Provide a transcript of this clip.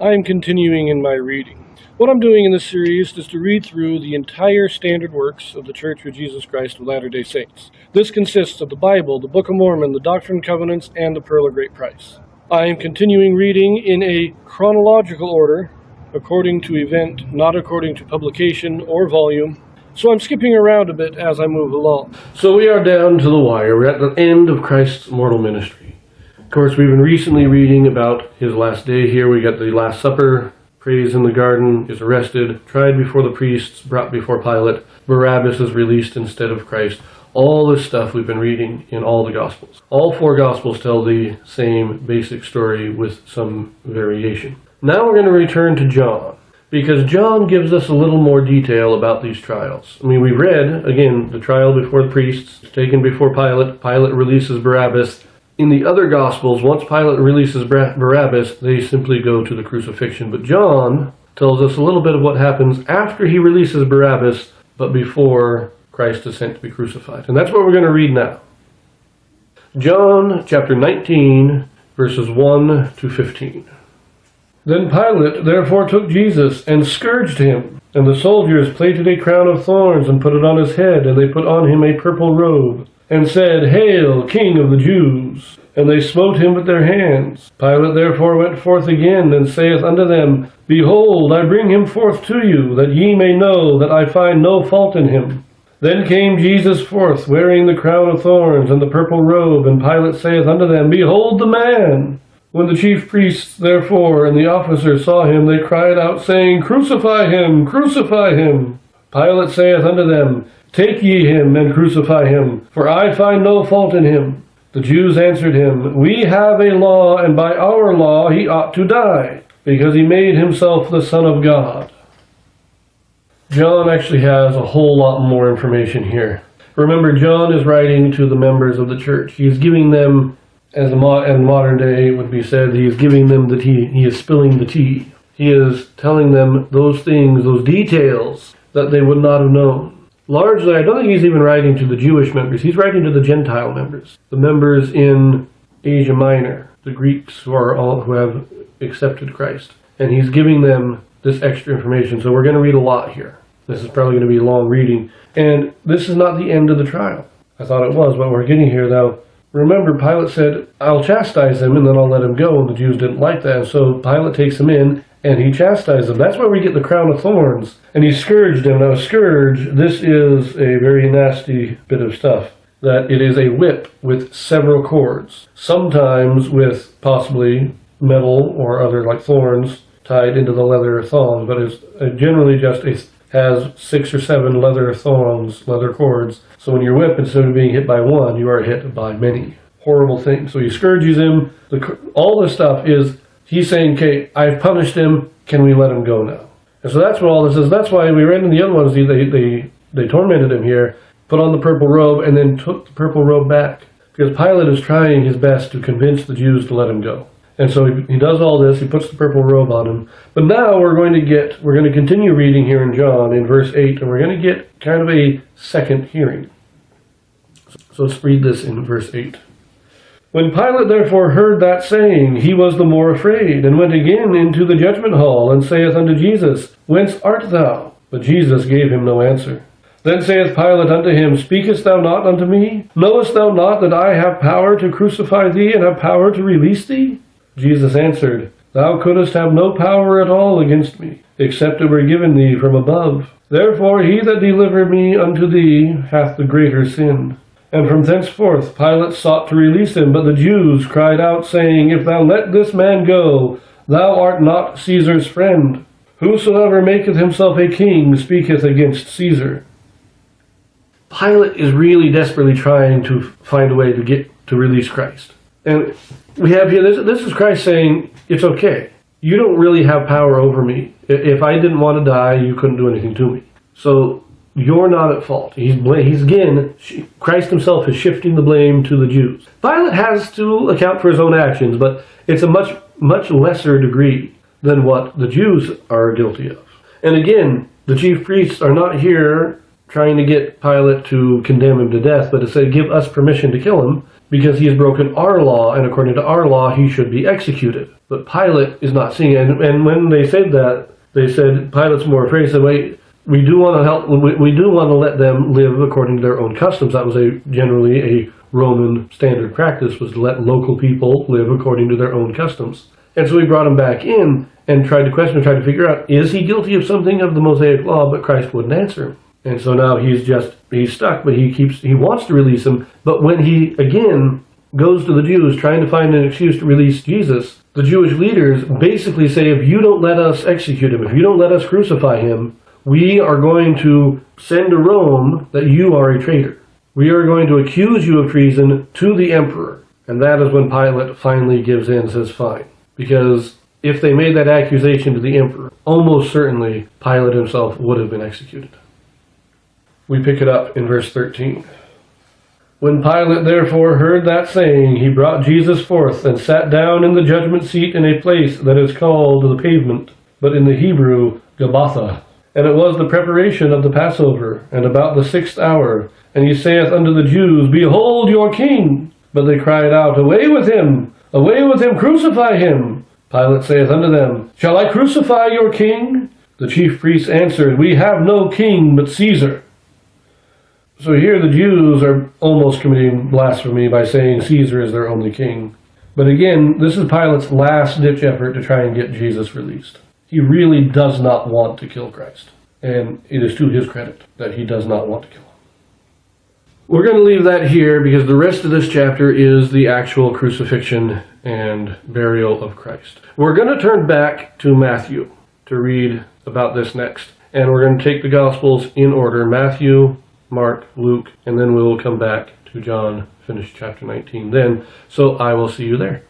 I am continuing in my reading. What I'm doing in this series is to read through the entire standard works of the Church of Jesus Christ of Latter-day Saints. This consists of the Bible, the Book of Mormon, the Doctrine and Covenants, and the Pearl of Great Price. I am continuing reading in a chronological order, according to event, not according to publication or volume. So I'm skipping around a bit as I move along. So we are down to the wire. We're at the end of Christ's mortal ministry. Of course, we've been recently reading about his last day here. We got the Last Supper, prays in the garden, is arrested, tried before the priests, brought before Pilate. Barabbas is released instead of Christ. All this stuff we've been reading in all the Gospels. All four Gospels tell the same basic story with some variation. Now we're going to return to John, because John gives us a little more detail about these trials. I mean, we read, again, the trial before the priests, taken before Pilate. Pilate releases Barabbas. In the other Gospels, once Pilate releases Barabbas, they simply go to the crucifixion. But John tells us a little bit of what happens after he releases Barabbas, but before Christ is sent to be crucified. And that's what we're going to read now. John chapter 19, verses 1 to 15. Then Pilate therefore took Jesus and scourged him. And the soldiers plaited a crown of thorns and put it on his head, and they put on him a purple robe, and said, Hail, King of the Jews! And they smote him with their hands. Pilate therefore went forth again, and saith unto them, Behold, I bring him forth to you, that ye may know that I find no fault in him. Then came Jesus forth, wearing the crown of thorns and the purple robe, and Pilate saith unto them, Behold the man! When the chief priests therefore and the officers saw him, they cried out, saying, Crucify him! Crucify him! Pilate saith unto them, Take ye him, and crucify him, for I find no fault in him. The Jews answered him, We have a law, and by our law he ought to die, because he made himself the Son of God. John actually has a whole lot more information here. Remember, John is writing to the members of the church. He is giving them, as in modern day would be said, he is giving them the tea. He is spilling the tea. He is telling them those things, those details that they would not have known. Largely, I don't think he's even writing to the Jewish members. He's writing to the Gentile members, the members in Asia Minor, the Greeks who have accepted Christ. And he's giving them this extra information. So we're going to read a lot here. This is probably going to be a long reading. And this is not the end of the trial. I thought it was, but we're getting here now. Remember, Pilate said, I'll chastise him and then I'll let him go. And the Jews didn't like that. So Pilate takes him in and he chastised him. That's where we get the crown of thorns. And he scourged him. Now, a scourge, this is a very nasty bit of stuff. That it is a whip with several cords. Sometimes with possibly metal or other like thorns tied into the leather thongs. But it's generally just has 6 or 7 leather thongs, leather cords. So when you're whipped, instead of being hit by one, you are hit by many. Horrible things. So he scourges him. All this stuff is, he's saying, okay, I've punished him. Can we let him go now? And so that's what all this is. That's why we read in the other ones, they tormented him here, put on the purple robe, and then took the purple robe back. Because Pilate is trying his best to convince the Jews to let him go. And so he does all this, he puts the purple robe on him. But now we're going to continue reading here in John in verse 8, and we're going to get kind of a second hearing. So let's read this in verse 8. When Pilate therefore heard that saying, he was the more afraid, and went again into the judgment hall, and saith unto Jesus, Whence art thou? But Jesus gave him no answer. Then saith Pilate unto him, Speakest thou not unto me? Knowest thou not that I have power to crucify thee, and have power to release thee? Jesus answered, Thou couldst have no power at all against me, except it were given thee from above. Therefore he that delivered me unto thee hath the greater sin. And from thenceforth Pilate sought to release him, but the Jews cried out, saying, If thou let this man go, thou art not Caesar's friend. Whosoever maketh himself a king speaketh against Caesar. Pilate is really desperately trying to find a way to release Christ. And we have here, this is Christ saying, it's okay. You don't really have power over me. If I didn't want to die, you couldn't do anything to me. So you're not at fault. Christ himself is shifting the blame to the Jews. Pilate has to account for his own actions, but it's a much lesser degree than what the Jews are guilty of. And again, the chief priests are not here trying to get Pilate to condemn him to death, but to say, give us permission to kill him. because he has broken our law, and according to our law, he should be executed. But Pilate is not seeing it. And when they said that, they said, Pilate's more afraid. He said, wait, we do want to help. We do want to let them live according to their own customs. That was generally a Roman standard practice, was to let local people live according to their own customs. And so he brought him back in and tried to question him, tried to figure out, is he guilty of something of the Mosaic law? But Christ wouldn't answer him. And so now he's stuck, but he wants to release him. But when he, again, goes to the Jews trying to find an excuse to release Jesus, the Jewish leaders basically say, if you don't let us execute him, if you don't let us crucify him, we are going to send to Rome that you are a traitor. We are going to accuse you of treason to the emperor. And that is when Pilate finally gives in and says, fine. Because if they made that accusation to the emperor, almost certainly Pilate himself would have been executed. We pick it up in verse 13. When Pilate therefore heard that saying, he brought Jesus forth and sat down in the judgment seat in a place that is called the Pavement, but in the Hebrew, Gabbatha. And it was the preparation of the Passover, and about the 6th hour. And he saith unto the Jews, Behold your king! But they cried out, Away with him! Away with him! Crucify him! Pilate saith unto them, Shall I crucify your king? The chief priests answered, We have no king but Caesar. So here the Jews are almost committing blasphemy by saying Caesar is their only king. But again, this is Pilate's last-ditch effort to try and get Jesus released. He really does not want to kill Christ. And it is to his credit that he does not want to kill him. We're going to leave that here because the rest of this chapter is the actual crucifixion and burial of Christ. We're going to turn back to Matthew to read about this next. And we're going to take the Gospels in order. Matthew, Mark, Luke, and then we'll come back to John, finish chapter 19 then. So I will see you there.